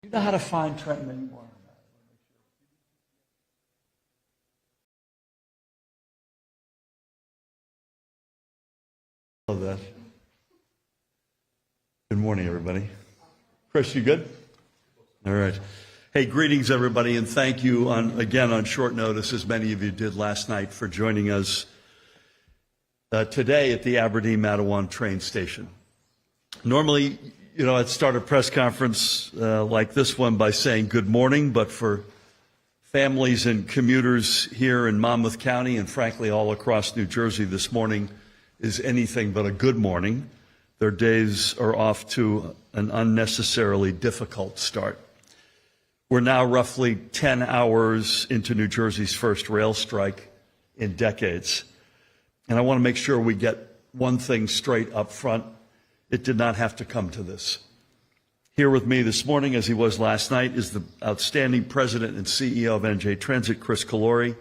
You know how to find Trenton anymore? Love that. Good morning, everybody. Kris, you good? All right. Hey, greetings, everybody, and thank you again on short notice, as many of you did last night, for joining us today at the Aberdeen-Matawan train station. Normally, I'd start a press conference like this one by saying good morning, but for families and commuters here in Monmouth County and frankly all across New Jersey, this morning is anything but a good morning. Their days are off to an unnecessarily difficult start. We're now roughly 10 hours into New Jersey's first rail strike in decades. And I want to make sure we get one thing straight up front. It did not have to come to this. Here with me this morning, as he was last night, is the outstanding president and CEO of NJ Transit, Kris Kolluri.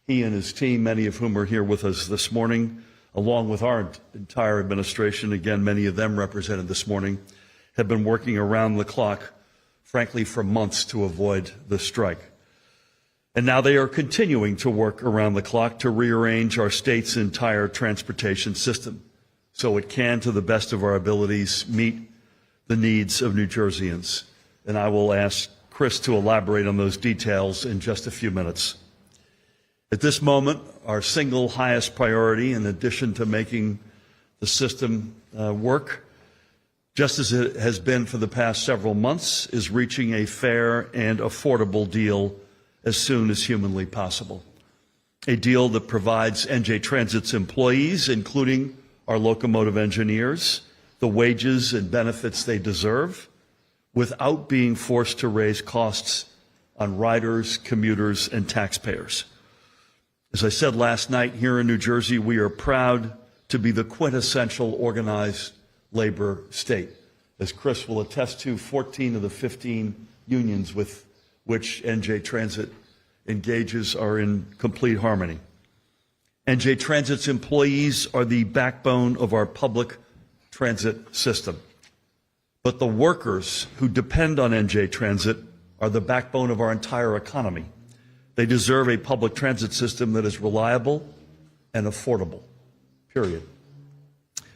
He and his team, many of whom are here with us this morning, along with our entire administration, again, many of them represented this morning, have been working around the clock, frankly, for months to avoid the strike. And now they are continuing to work around the clock to rearrange our state's entire transportation system so it can, to the best of our abilities, meet the needs of New Jerseyans. And I will ask Kris to elaborate on those details in just a few minutes. At this moment, our single highest priority, in addition to making the system work, just as it has been for the past several months, is reaching a fair and affordable deal as soon as humanly possible. A deal that provides NJ Transit's employees, including our locomotive engineers, the wages and benefits they deserve, without being forced to raise costs on riders, commuters, and taxpayers. As I said last night, here in New Jersey, we are proud to be the quintessential organized labor state. As Kris will attest to, 14 of the 15 unions with which NJ Transit engages are in complete harmony. NJ Transit's employees are the backbone of our public transit system. But the workers who depend on NJ Transit are the backbone of our entire economy. They deserve a public transit system that is reliable and affordable, period.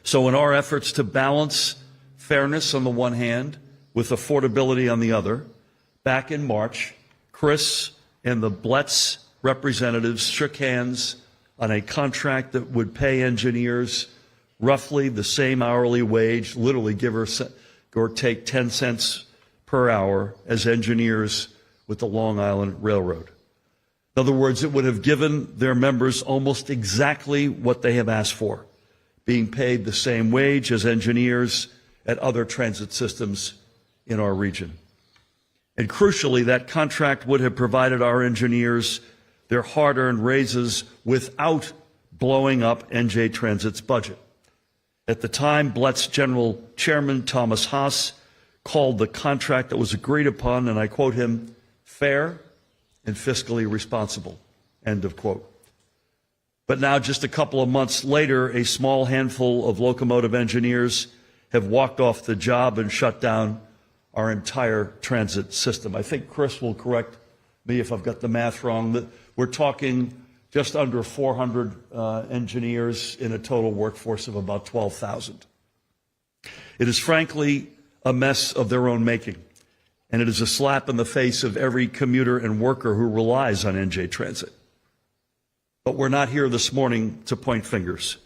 So in our efforts to balance fairness on the one hand with affordability on the other, back in March, Kris and the BLETS representatives shook hands on a contract that would pay engineers roughly the same hourly wage, literally give or take 10 cents per hour, as engineers with the Long Island Railroad. In other words, it would have given their members almost exactly what they have asked for, being paid the same wage as engineers at other transit systems in our region. And crucially, that contract would have provided our engineers their hard-earned raises without blowing up NJ Transit's budget. At the time, BLET's General Chairman Thomas Haas called the contract that was agreed upon, and I quote him, fair and fiscally responsible, end of quote. But now, just a couple of months later, a small handful of locomotive engineers have walked off the job and shut down our entire transit system. I think Kris will correct me if I've got the math wrong. We're talking just under 400 engineers in a total workforce of about 12,000. It is frankly a mess of their own making, and it is a slap in the face of every commuter and worker who relies on NJ Transit. But we're not here this morning to point fingers.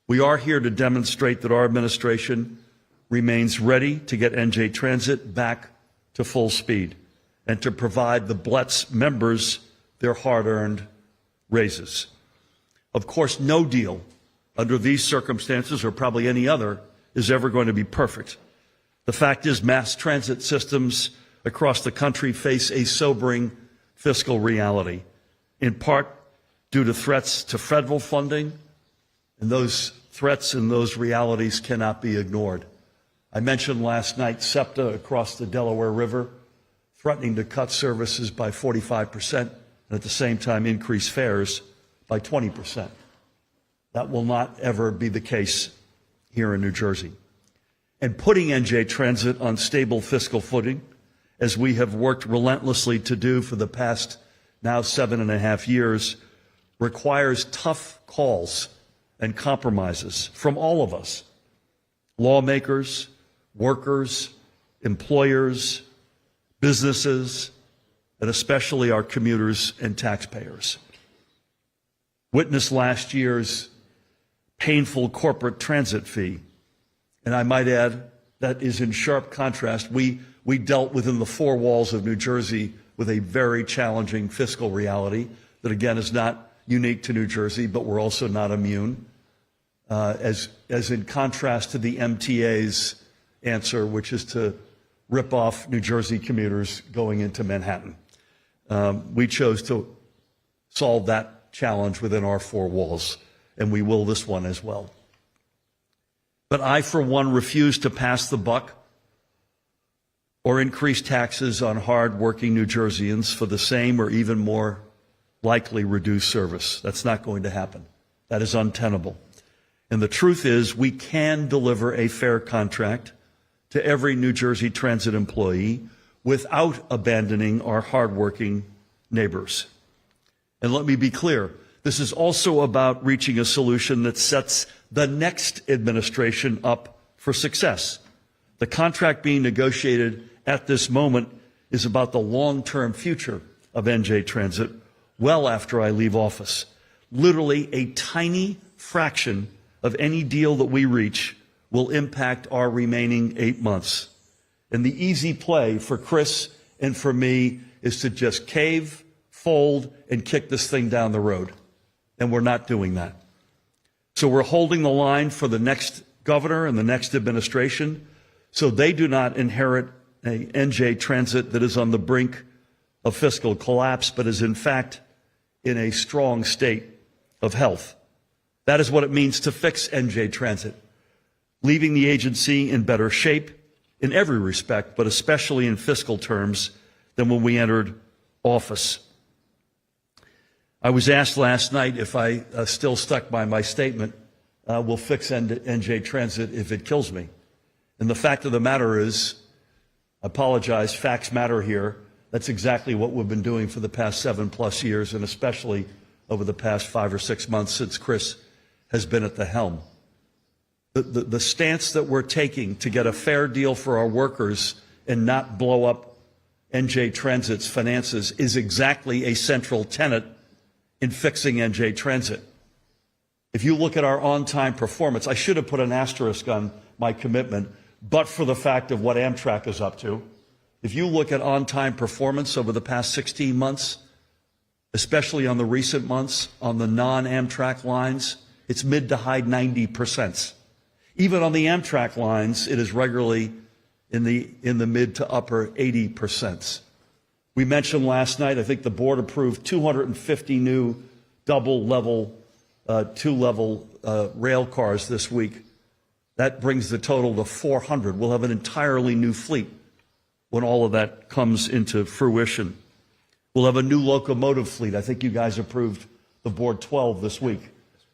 We are here to demonstrate that our administration remains ready to get NJ Transit back to full speed and to provide the BLETS members their hard-earned raises. Of course, no deal under these circumstances, or probably any other, is ever going to be perfect. The fact is, mass transit systems across the country face a sobering fiscal reality, in part due to threats to federal funding, and those threats and those realities cannot be ignored. I mentioned last night SEPTA across the Delaware River threatening to cut services by 45% and at the same time increase fares by 20%. That will not ever be the case here in New Jersey. And putting NJ Transit on stable fiscal footing as we have worked relentlessly to do for the past now 7.5 years, requires tough calls and compromises from all of us, lawmakers, workers, employers, businesses, and especially our commuters and taxpayers. Witness last year's painful corporate transit fee. And I might add, that is in sharp contrast. We dealt within the four walls of New Jersey with a very challenging fiscal reality that, again, is not unique to New Jersey, but we're also not immune, as in contrast to the MTA's answer, which is to rip off New Jersey commuters going into Manhattan. We chose to solve that challenge within our four walls, and we will this one as well. But I, for one, refuse to pass the buck or increase taxes on hard-working New Jerseyans for the same or even more likely reduced service. That's not going to happen. That is untenable. And the truth is, we can deliver a fair contract to every New Jersey Transit employee without abandoning our hardworking neighbors. And let me be clear, this is also about reaching a solution that sets the next administration up for success. The contract being negotiated at this moment is about the long-term future of NJ Transit well after I leave office. Literally a tiny fraction of any deal that we reach will impact our remaining 8 months. And the easy play for Kris and for me is to just cave, fold, and kick this thing down the road. And we're not doing that. So we're holding the line for the next governor and the next administration so they do not inherit a NJ Transit that is on the brink of fiscal collapse, but is in fact in a strong state of health. That is what it means to fix NJ Transit, leaving the agency in better shape in every respect, but especially in fiscal terms, than when we entered office. I was asked last night if I still stuck by my statement, we'll fix NJ Transit if it kills me. And the fact of the matter is, I apologize, facts matter here. That's exactly what we've been doing for the past 7+ years, and especially over the past 5 or 6 months since Kris has been at the helm. The stance that we're taking to get a fair deal for our workers and not blow up NJ Transit's finances is exactly a central tenet in fixing NJ Transit. If you look at our on-time performance, I should have put an asterisk on my commitment, but for the fact of what Amtrak is up to. If you look at on-time performance over the past 16 months, especially on the recent months, on the non-Amtrak lines, it's mid to high 90%. Even on the Amtrak lines, it is regularly in the mid to upper 80%. We mentioned last night, I think the board approved 250 new double-level, two-level rail cars this week. That brings the total to 400. We'll have an entirely new fleet when all of that comes into fruition. We'll have a new locomotive fleet. I think you guys approved the board 12 this week,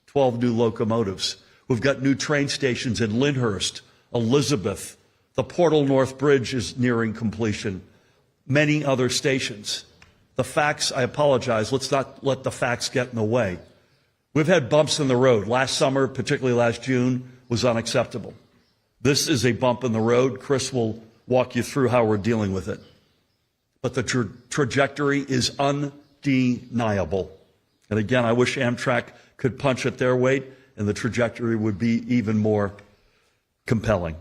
12 new locomotives. We've got new train stations in Lyndhurst, Elizabeth. The Portal North Bridge is nearing completion. Many other stations. The facts, I apologize, let's not let the facts get in the way. We've had bumps in the road. Last summer, particularly last June, was unacceptable. This is a bump in the road. Kris will walk you through how we're dealing with it. But the trajectory is undeniable. And again, I wish Amtrak could punch at their weight, and the trajectory would be even more compelling.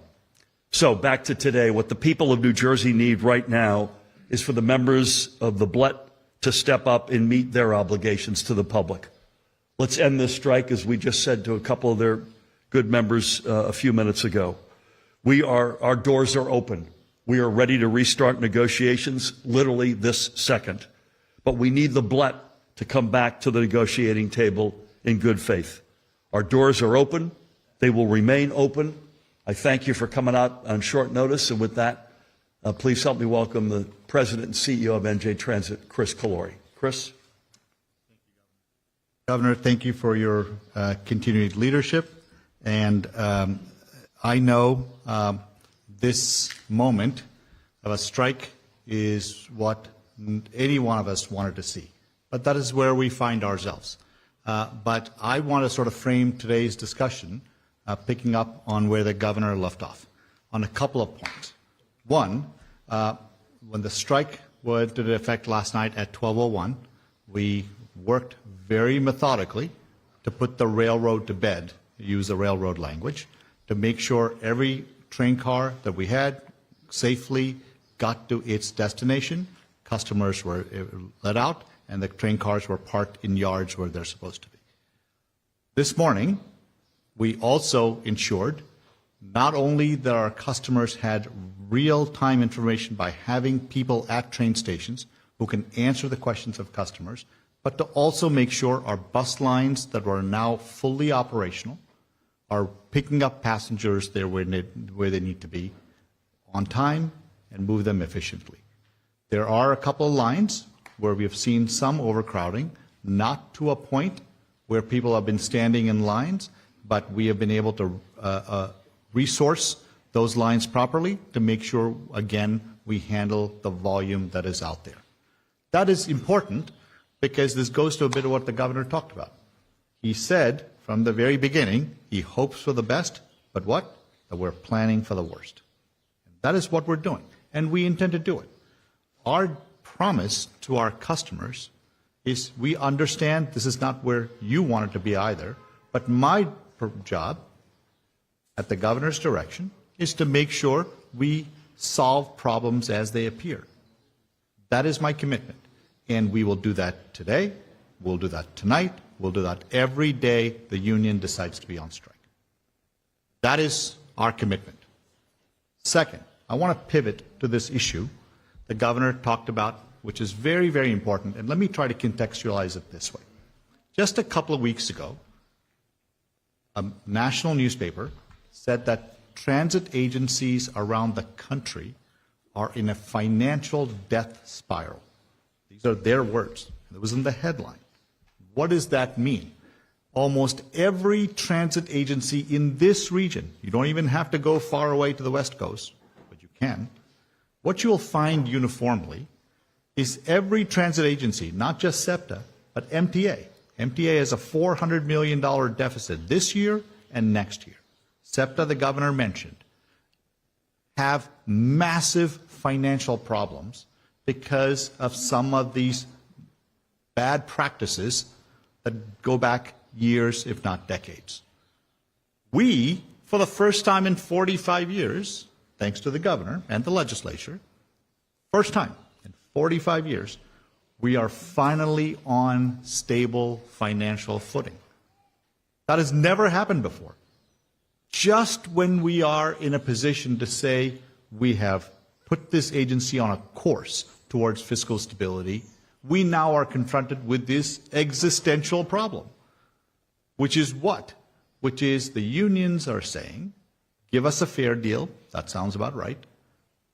So back to today, what the people of New Jersey need right now is for the members of the BLET to step up and meet their obligations to the public. Let's end this strike, as we just said to a couple of their good members a few minutes ago. Our doors are open. We are ready to restart negotiations literally this second. But we need the BLET to come back to the negotiating table in good faith. Our doors are open. They will remain open. I thank you for coming out on short notice. And with that, please help me welcome the President and CEO of NJ Transit, Kris Kolluri. Kris? Governor, thank you for your continued leadership. And I know this moment of a strike is what any one of us wanted to see. But that is where we find ourselves. But I want to sort of frame today's discussion picking up on where the governor left off on a couple of points. One, when the strike went into effect last night at 12:01, we worked very methodically to put the railroad to bed, use the railroad language, to make sure every train car that we had safely got to its destination. Customers were let out, and the train cars were parked in yards where they're supposed to be. This morning, we also ensured not only that our customers had real-time information by having people at train stations who can answer the questions of customers, but to also make sure our bus lines that are now fully operational are picking up passengers there where they need to be on time and move them efficiently. There are a couple of lines where we have seen some overcrowding, not to a point where people have been standing in lines, but we have been able to resource those lines properly to make sure, again, we handle the volume that is out there. That is important because this goes to a bit of what the governor talked about. He said from the very beginning, he hopes for the best, but what? That we're planning for the worst. And that is what we're doing, and we intend to do it. Our promise to our customers is we understand this is not where you want it to be either, but my job at the governor's direction is to make sure we solve problems as they appear. That is my commitment. And we will do that today, we'll do that tonight, we'll do that every day the union decides to be on strike. That is our commitment. Second, I want to pivot to this issue the governor talked about, which is very, very important, and let me try to contextualize it this way. Just a couple of weeks ago, a national newspaper said that transit agencies around the country are in a financial death spiral. These are their words. It was in the headline. What does that mean? Almost every transit agency in this region, you don't even have to go far away to the West Coast, but you can. What you'll find uniformly is every transit agency, not just SEPTA, but MTA. MTA has a $400 million deficit this year and next year. SEPTA, the governor mentioned, have massive financial problems because of some of these bad practices that go back years, if not decades. We, for the first time in 45 years, thanks to the governor and the legislature, first time in 45 years, we are finally on stable financial footing. That has never happened before. Just when we are in a position to say we have put this agency on a course towards fiscal stability, we now are confronted with this existential problem, which is what? Which is the unions are saying, give us a fair deal, that sounds about right,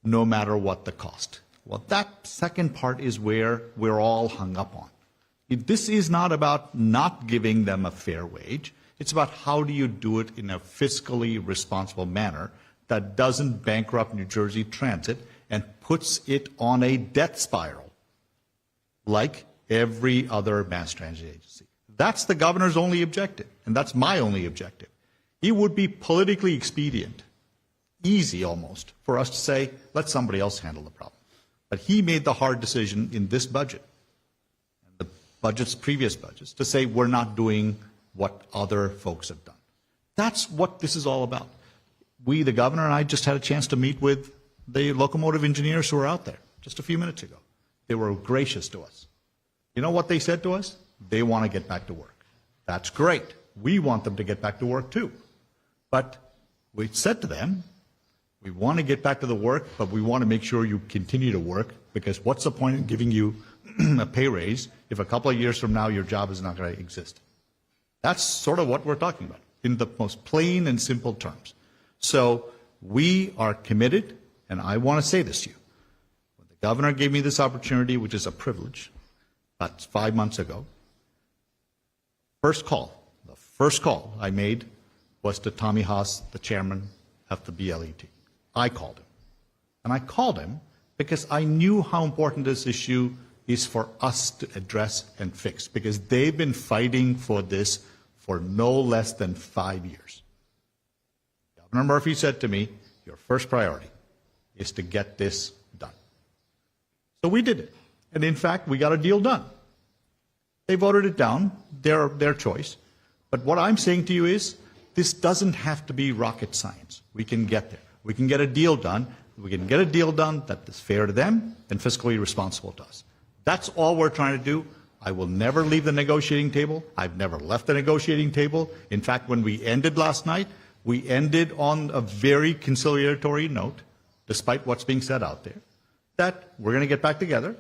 no matter what the cost. Well, that second part is where we're all hung up on. This is not about not giving them a fair wage. It's about how do you do it in a fiscally responsible manner that doesn't bankrupt New Jersey Transit and puts it on a death spiral like every other mass transit agency. That's the governor's only objective, and that's my only objective. It would be politically expedient, easy almost, for us to say, let somebody else handle the problem. But he made the hard decision in this budget, and the budgets, previous budgets, to say we're not doing what other folks have done. That's what this is all about. We, the governor and I, just had a chance to meet with the locomotive engineers who are out there just a few minutes ago. They were gracious to us. You know what they said to us? They want to get back to work. That's great. We want them to get back to work too. But we said to them, we want to get back to the work, but we want to make sure you continue to work, because what's the point in giving you a pay raise if a couple of years from now your job is not going to exist? That's sort of what we're talking about in the most plain and simple terms. So we are committed, and I want to say this to you. When the governor gave me this opportunity, which is a privilege, about 5 months ago, the first call I made was to Tommy Haas, the chairman of the BLET. I called him. And I called him because I knew how important this issue is for us to address and fix, because they've been fighting for this for no less than 5 years. Governor Murphy said to me, your first priority is to get this done. So we did it. And in fact, we got a deal done. They voted it down, their choice. But what I'm saying to you is, this doesn't have to be rocket science. We can get there. We can get a deal done. We can get a deal done that is fair to them and fiscally responsible to us. That's all we're trying to do. I will never leave the negotiating table. I've never left the negotiating table. In fact, when we ended last night, we ended on a very conciliatory note, despite what's being said out there, that we're going to get back together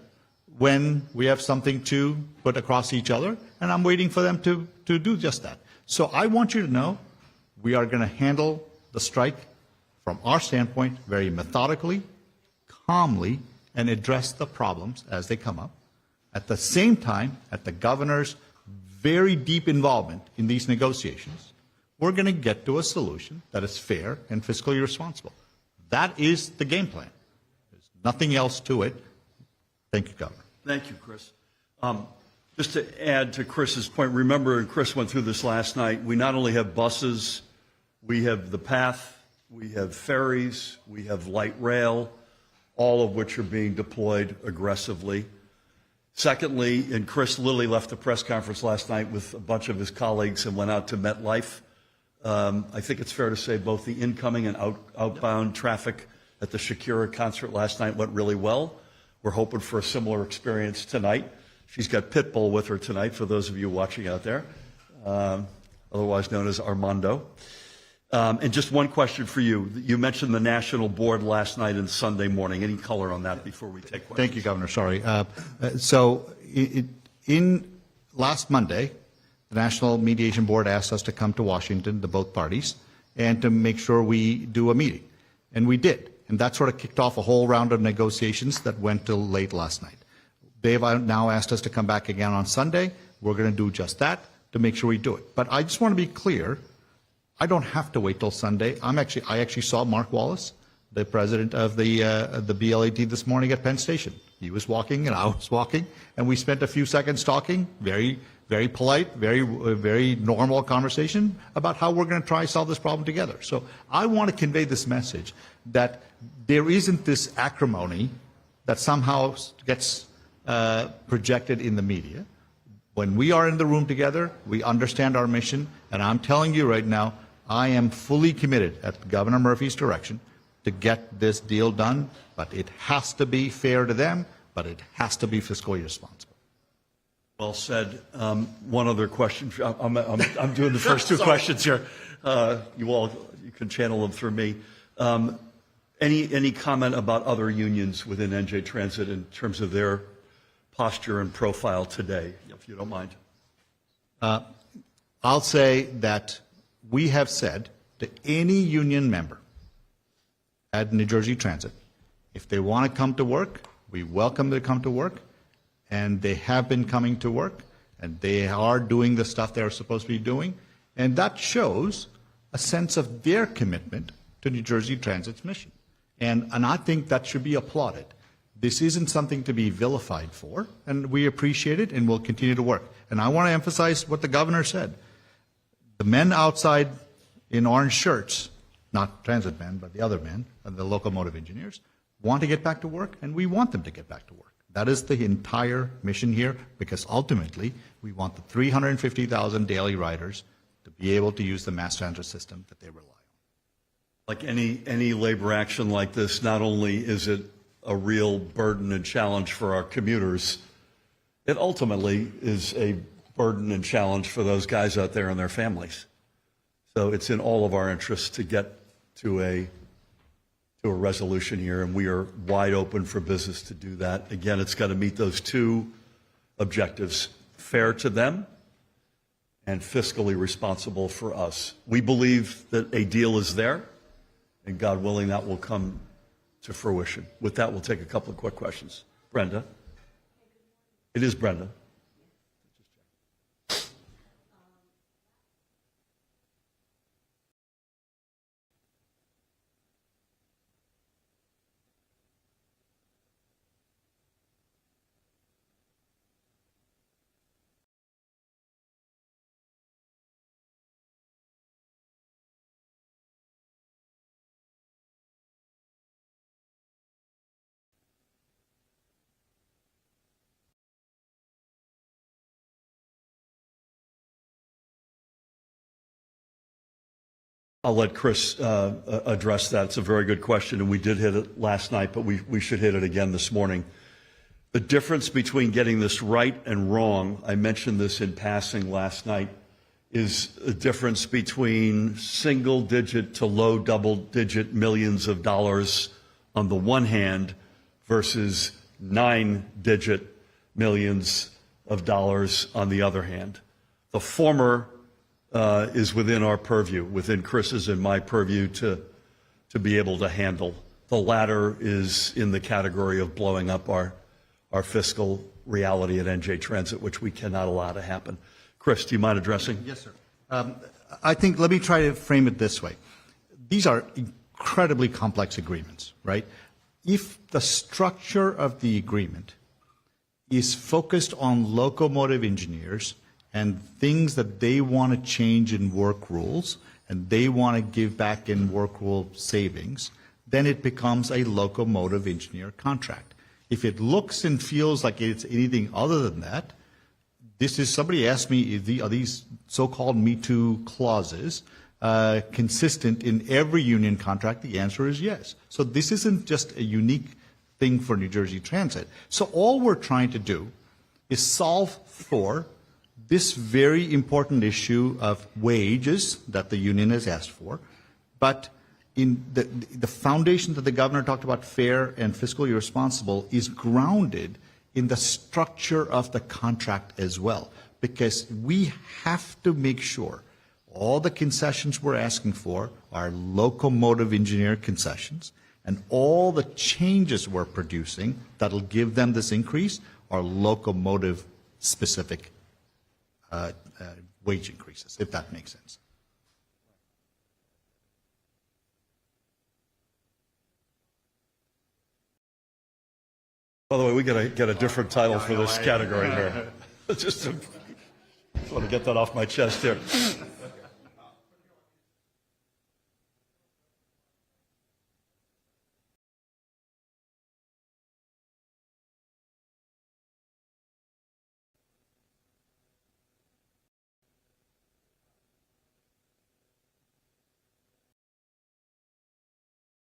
when we have something to put across each other, and I'm waiting for them to do just that. So I want you to know we are going to handle the strike from our standpoint very methodically, calmly, and address the problems as they come up. At the same time, at the governor's very deep involvement in these negotiations, we're going to get to a solution that is fair and fiscally responsible. That is the game plan. There's nothing else to it. Thank you, Governor. Thank you, Kris. Just to add to Chris's point, remember, and Kris went through this last night, we not only have buses, we have the path, we have ferries, we have light rail, all of which are being deployed aggressively. Secondly, and Kris literally left the press conference last night with a bunch of his colleagues and went out to MetLife. I think it's fair to say both the incoming and outbound traffic at the Shakira concert last night went really well. We're hoping for a similar experience tonight. She's got Pitbull with her tonight, for those of you watching out there, otherwise known as Armando. And just one question for you. You mentioned the national board last night and Sunday morning. Any color on that before we take questions? Thank you, Governor. Sorry. So in last Monday, the National Mediation Board asked us to come to Washington, the both parties, and to make sure we do a meeting. And we did. And that sort of kicked off a whole round of negotiations that went till late last night. They've now asked us to come back again on Sunday. We're going to do just that to make sure we do it. But I just want to be clear. I don't have to wait till Sunday. I actually saw Mark Wallace, the president of the BLAT, this morning at Penn Station. He was walking and I was walking, and we spent a few seconds talking, very, very polite, very normal conversation about how we're going to try to solve this problem together. So I want to convey this message that there isn't this acrimony that somehow gets projected in the media. When we are in the room together, we understand our mission, and I'm telling you right now, I am fully committed at Governor Murphy's direction to get this deal done, but it has to be fair to them, but it has to be fiscally responsible. Well said. One other question. I'm doing the first two questions here. You can channel them through me. Any comment about other unions within NJ Transit in terms of their posture and profile today, if you don't mind? I'll say that we have said to any union member at New Jersey Transit, if they want to come to work, we welcome them to come to work, and they have been coming to work, and they are doing the stuff they're supposed to be doing, and that shows a sense of their commitment to New Jersey Transit's mission. And I think that should be applauded. This isn't something to be vilified for, and we appreciate it, and we'll continue to work. And I want to emphasize what the governor said. The men outside in orange shirts, not transit men, but the other men, the locomotive engineers, want to get back to work, and we want them to get back to work. That is the entire mission here, because ultimately we want the 350,000 daily riders to be able to use the mass transit system that they rely on. Like any labor action like this, not only is it a real burden and challenge for our commuters, it ultimately is a burden and challenge for those guys out there and their families. So it's in all of our interests to get to a resolution here, and we are wide open for business to do that. Again, it's got to meet those two objectives: fair to them and fiscally responsible for us. We believe that a deal is there, and God willing, that will come to fruition. With that, we'll take a couple of quick questions. Brenda. It is Brenda. I'll let Kris address that. It's a very good question, and we did hit it last night, but we should hit it again this morning. The difference between getting this right and wrong, I mentioned this in passing last night, is a difference between single-digit to low double-digit millions of dollars on the one hand versus 9-digit millions of dollars on the other hand. The former is within our purview, within Kris's and my purview to be able to handle. The latter is in the category of blowing up our fiscal reality at NJ Transit, which we cannot allow to happen. Kris, do you mind addressing? Yes, sir. I think, let me try to frame it this way. These are incredibly complex agreements, right? If the structure of the agreement is focused on locomotive engineers and things that they want to change in work rules and they want to give back in work rule savings, then it becomes a locomotive engineer contract. If it looks and feels like it's anything other than that, this is, somebody asked me, are these so-called Me Too clauses consistent in every union contract? The answer is yes. So this isn't just a unique thing for New Jersey Transit. So all we're trying to do is solve for this very important issue of wages that the union has asked for, but in the foundation that the governor talked about, fair and fiscally responsible, is grounded in the structure of the contract as well, because we have to make sure all the concessions we're asking for are locomotive engineer concessions, and all the changes we're producing that'll give them this increase are locomotive specific wage increases, if that makes sense. By the way, we gotta get a different title for this category here. Just want to get that off my chest here.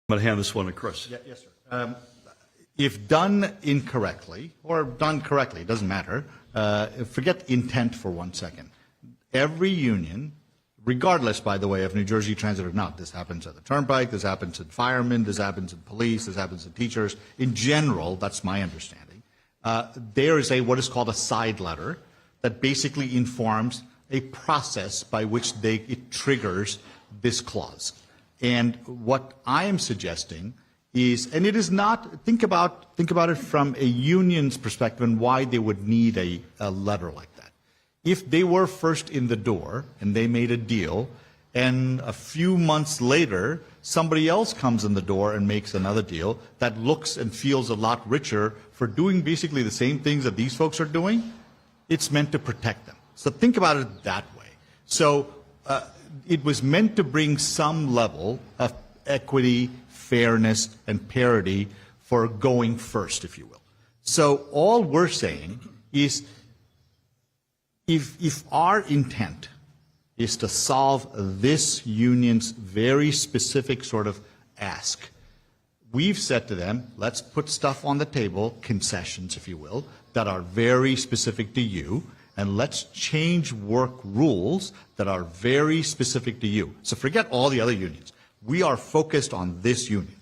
I'm going to hand this one to Kris. Yeah, yes, sir. If done incorrectly, or done correctly, it doesn't matter, forget intent for 1 second. Every union, regardless, by the way, of New Jersey Transit or not, this happens at the Turnpike, this happens in firemen, this happens in police, this happens in teachers. In general, that's my understanding, there is what is called a side letter that basically informs a process by which it triggers this clause. And what I am suggesting is, and it is not, think about it from a union's perspective and why they would need a letter like that. If they were first in the door and they made a deal, and a few months later somebody else comes in the door and makes another deal that looks and feels a lot richer for doing basically the same things that these folks are doing, it's meant to protect them. So think about it that way. So it was meant to bring some level of equity, fairness, and parity for going first, if you will. So all we're saying is if our intent is to solve this union's very specific sort of ask, we've said to them, let's put stuff on the table, concessions, if you will, that are very specific to you, and let's change work rules that are very specific to you. So forget all the other unions. We are focused on this union.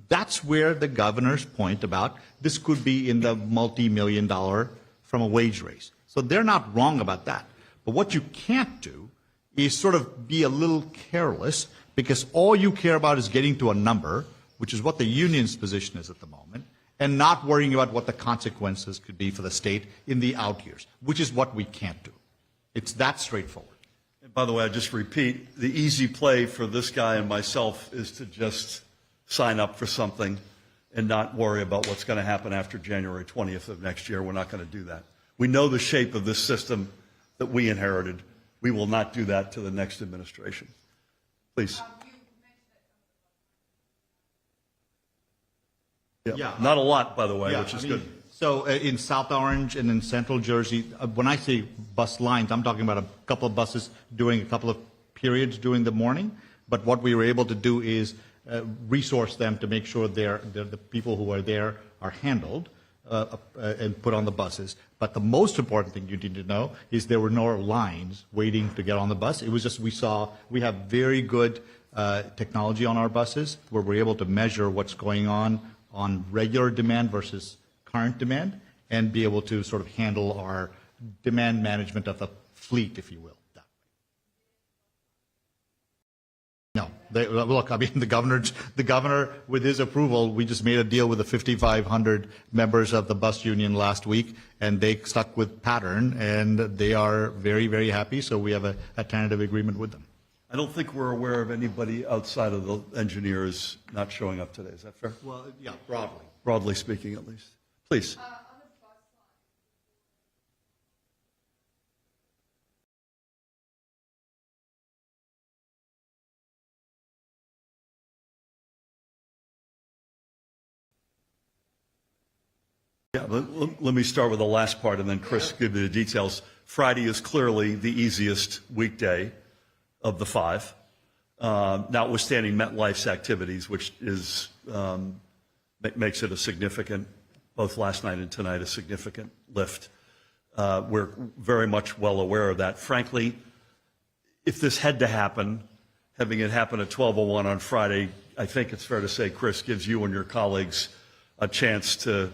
That's where the governor's point about this could be in the multi-million-dollar from a wage raise. So they're not wrong about that. But what you can't do is sort of be a little careless, because all you care about is getting to a number, which is what the union's position is at the moment, and not worrying about what the consequences could be for the state in the out years, which is what we can't do. It's that straightforward. And by the way, I just repeat, the easy play for this guy and myself is to just sign up for something and not worry about what's going to happen after January 20th of next year. We're not going to do that. We know the shape of this system that we inherited. We will not do that to the next administration. Please. Yeah. Not a lot, by the way, which is good. So in South Orange and in Central Jersey, when I say bus lines, I'm talking about a couple of buses doing a couple of periods during the morning. But what we were able to do is resource them to make sure the people who are there are handled and put on the buses. But the most important thing you need to know is there were no lines waiting to get on the bus. It was just we have very good technology on our buses where we're able to measure what's going on regular demand versus current demand and be able to sort of handle our demand management of the fleet, if you will. No, look, I mean, the governor, with his approval, we just made a deal with the 5,500 members of the bus union last week, and they stuck with pattern, and they are very, very happy, so we have a tentative agreement with them. I don't think we're aware of anybody outside of the engineers not showing up today. Is that fair? Well, yeah, broadly. Broadly speaking, at least. Please. Yeah, let me start with the last part, and then Kris give you the details. Friday is clearly the easiest weekday of the 5, notwithstanding MetLife's activities, which is makes it a significant, both last night and tonight, a significant lift. We're very much well aware of that. Frankly, if this had to happen, having it happen at 12:01 on Friday, I think it's fair to say, Kris, gives you and your colleagues a chance to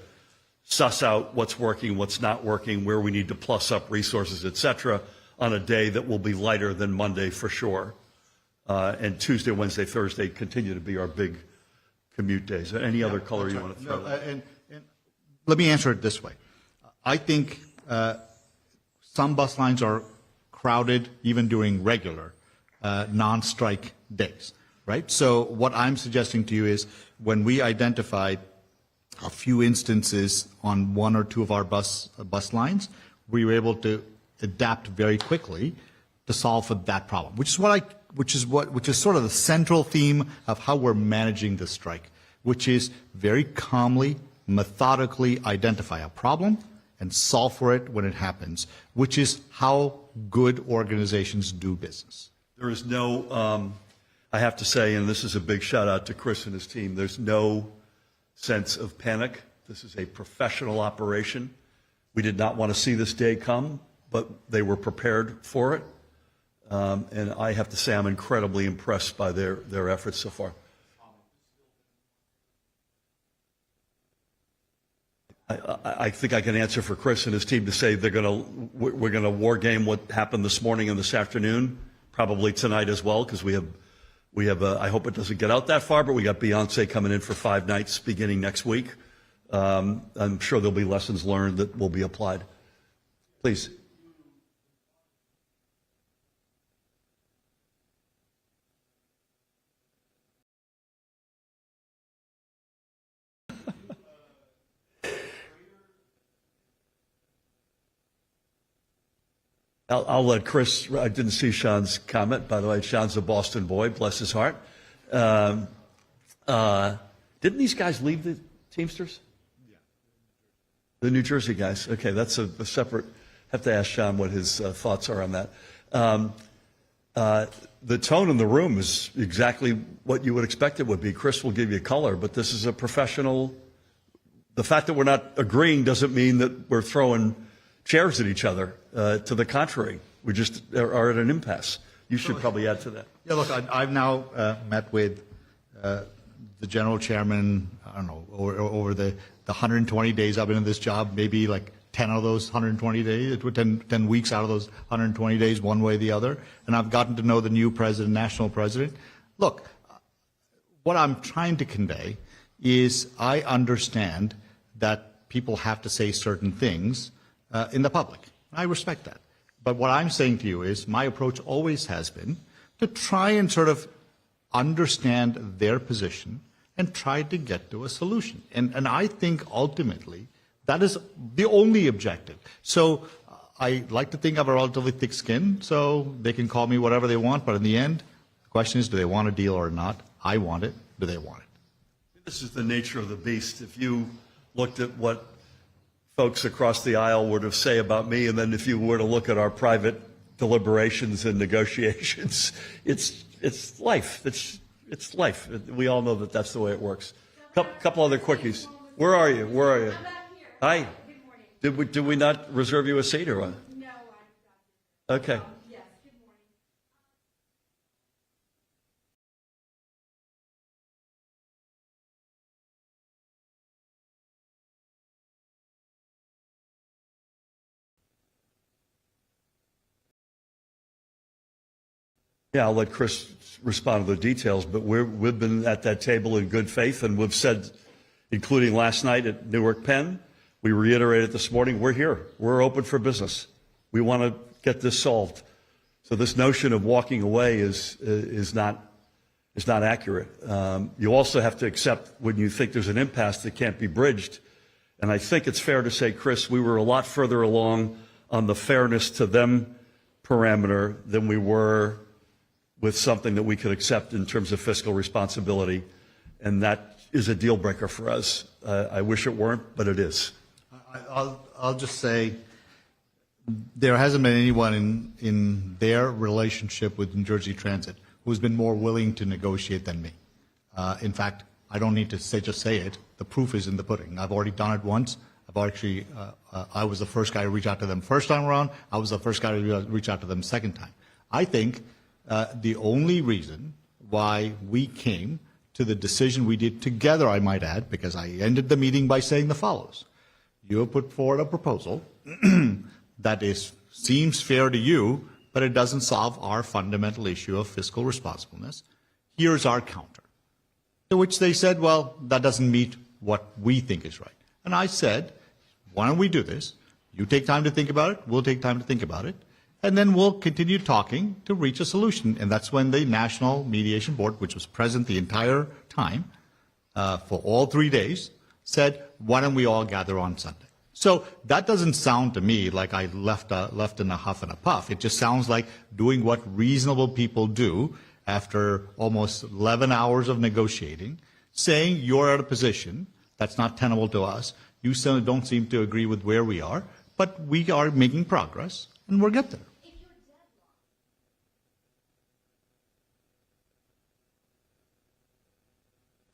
suss out what's working, what's not working, where we need to plus up resources, et cetera, on a day that will be lighter than Monday for sure. And Tuesday, Wednesday, Thursday continue to be our big commute days. Any other color you want to throw? And let me answer it this way. I think some bus lines are crowded even during regular non-strike days, right? So what I'm suggesting to you is when we identified a few instances on one or two of our bus lines, we were able to adapt very quickly to solve for that problem, which is sort of the central theme of how we're managing the strike, which is very calmly, methodically identify a problem and solve for it when it happens, which is how good organizations do business. There is no, I have to say, and this is a big shout out to Kris and his team, there's no sense of panic. This is a professional operation. We did not want to see this day come, but they were prepared for it. And I have to say I'm incredibly impressed by their efforts so far. I think I can answer for Kris and his team to say we're going to war game what happened this morning and this afternoon, probably tonight as well, because we have I hope it doesn't get out that far, but we got Beyonce coming in for 5 nights beginning next week. I'm sure there'll be lessons learned that will be applied. Please. I'll let Kris, I didn't see Sean's comment, by the way. Sean's a Boston boy, bless his heart. Didn't these guys leave the Teamsters? Yeah. The New Jersey guys. Okay, that's a separate, have to ask Sean what his thoughts are on that. The tone in the room is exactly what you would expect it would be. Kris will give you color, but this is a professional, the fact that we're not agreeing doesn't mean that we're throwing chairs at each other. To the contrary, we just are at an impasse. You should probably add to that. Yeah, look, I've now met with the general chairman, I don't know, over the 120 days I've been in this job, maybe like 10 of those 120 days, 10 weeks out of those 120 days, one way or the other. And I've gotten to know the new president, national president. Look, what I'm trying to convey is I understand that people have to say certain things in the public. I respect that. But what I'm saying to you is my approach always has been to try and sort of understand their position and try to get to a solution. And I think ultimately that is the only objective. So I like to think I have a relatively thick skin, so they can call me whatever they want, but in the end, the question is, do they want a deal or not? I want it. Do they want it? This is the nature of the beast. If you looked at what folks across the aisle would have say about me, and then if you were to look at our private deliberations and negotiations, it's it's life. It's life. We all know that that's the way it works. Couple other quickies. Where are you? Where are you? I'm back here. Hi. Good morning. Did we not reserve you a seat or what? No, I Okay. yes, good morning. Yeah, I'll let Kris respond to the details, but we've been at that table in good faith, and we've said, including last night at Newark Penn, we reiterated this morning, we're here. We're open for business. We want to get this solved. So this notion of walking away is not accurate. You also have to accept when you think there's an impasse that can't be bridged. And I think it's fair to say, Kris, we were a lot further along on the fairness to them parameter than we were with something that we could accept in terms of fiscal responsibility. And that is a deal breaker for us. I wish it weren't, but it is. I'll just say there hasn't been anyone in their relationship with New Jersey Transit who's been more willing to negotiate than me. In fact, I don't need to just say it. The proof is in the pudding. I've already done it once. I was the first guy to reach out to them first time around. I was the first guy to reach out to them second time. I think the only reason why we came to the decision we did together, I might add, because I ended the meeting by saying the follows. You have put forward a proposal that seems fair to you, but it doesn't solve our fundamental issue of fiscal responsibleness. Here's our counter. To which they said, well, that doesn't meet what we think is right. And I said, why don't we do this? You take time to think about it, we'll take time to think about it, and then we'll continue talking to reach a solution. And that's when the National Mediation Board, which was present the entire time for all 3 days, said, why don't we all gather on Sunday? So that doesn't sound to me like I left in a huff and a puff. It just sounds like doing what reasonable people do after almost 11 hours of negotiating, saying you're at a position that's not tenable to us. You still don't seem to agree with where we are, but we are making progress, and we'll get there.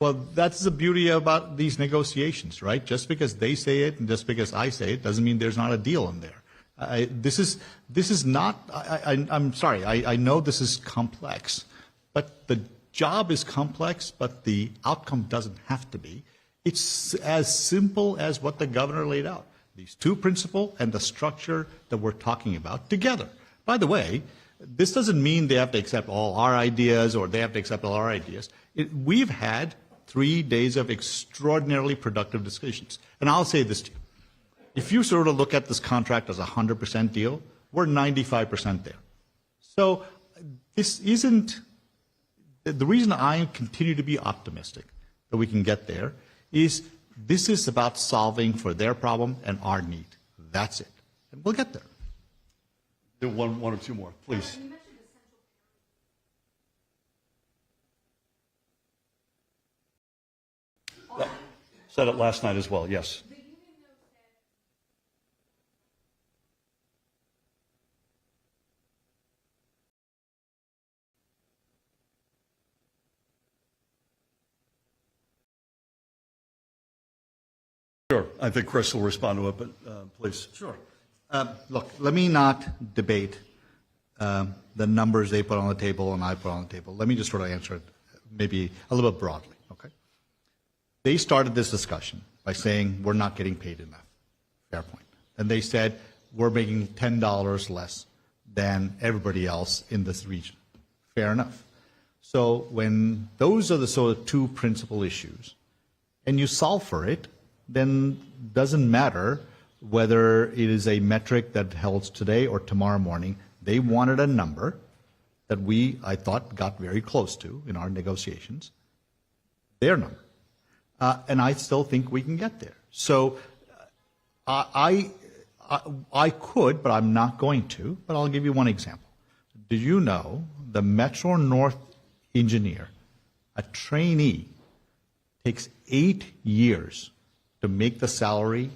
Well, that's the beauty about these negotiations, right? Just because they say it and just because I say it doesn't mean there's not a deal in there. This is not, I'm sorry, I know this is complex, but the job is complex, but the outcome doesn't have to be. It's as simple as what the governor laid out. These two principles and the structure that we're talking about together. By the way, this doesn't mean they have to accept all our ideas or they have to accept all our ideas. We've had 3 days of extraordinarily productive discussions. And I'll say this to you. If you sort of look at this contract as a 100% deal, we're 95% there. So this isn't, the reason I continue to be optimistic that we can get there is this is about solving for their problem and our need. That's it. And we'll get there. Do one or two more, please. Said it last night as well, yes. Sure, I think Kris will respond to it, but please. Sure. Look, let me not debate the numbers they put on the table and I put on the table. Let me just sort of answer it maybe a little bit broadly, okay? They started this discussion by saying we're not getting paid enough. Fair point. And they said we're making $10 less than everybody else in this region. Fair enough. So when those are the sort of two principal issues, and you solve for it, then it doesn't matter whether it is a metric that holds today or tomorrow morning. They wanted a number that I thought, got very close to in our negotiations, their number. And I still think we can get there. So I could, but I'm not going to, but I'll give you one example. Did you know the Metro North engineer, a trainee, takes 8 years to make the salary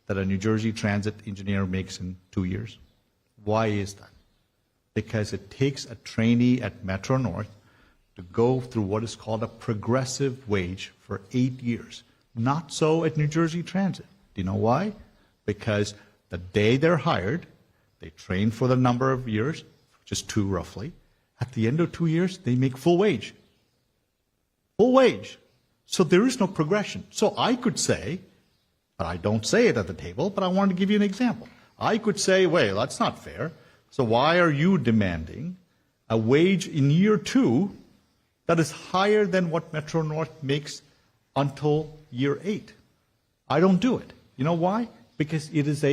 that a New Jersey Transit engineer makes in 2 years? Why is that? Because it takes a trainee at Metro North to go through what is called a progressive wage for 8 years. Not so at New Jersey Transit. Do you know why? Because the day they're hired, they train for the number of years, which is 2 roughly. At the end of 2 years, they make full wage. Full wage. So there is no progression. So I could say, but I don't say it at the table, but I want to give you an example. I could say, wait, that's not fair. So why are you demanding a wage in year 2 that is higher than what Metro North makes until year 8? I don't do it. You know why? Because it is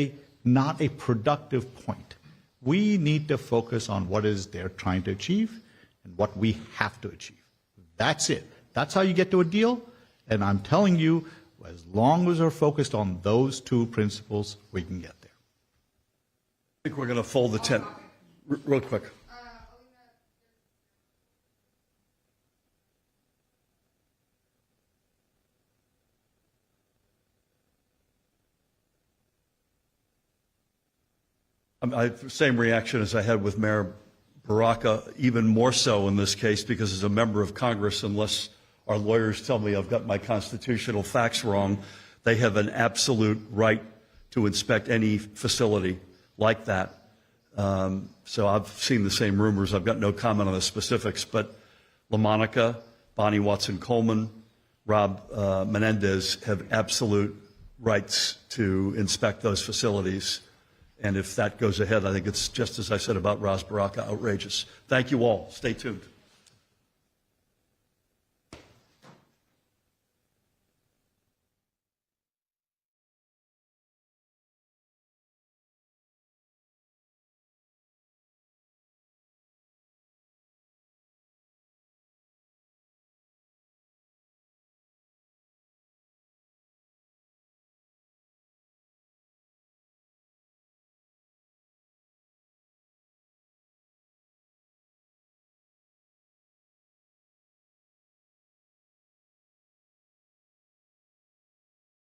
not a productive point. We need to focus on what is they're trying to achieve and what we have to achieve. That's it. That's how you get to a deal. And I'm telling you, as long as we're focused on those 2 principles, we can get there. I think we're going to fold the tent real quick. I have the same reaction as I had with Mayor Baraka, even more so in this case, because as a member of Congress, unless our lawyers tell me I've got my constitutional facts wrong, they have an absolute right to inspect any facility like that. So I've seen the same rumors. I've got no comment on the specifics, but LaMonica, Bonnie Watson-Coleman, Rob Menendez have absolute rights to inspect those facilities. And if that goes ahead, I think it's just as I said about Ras Baraka, outrageous. Thank you all. Stay tuned.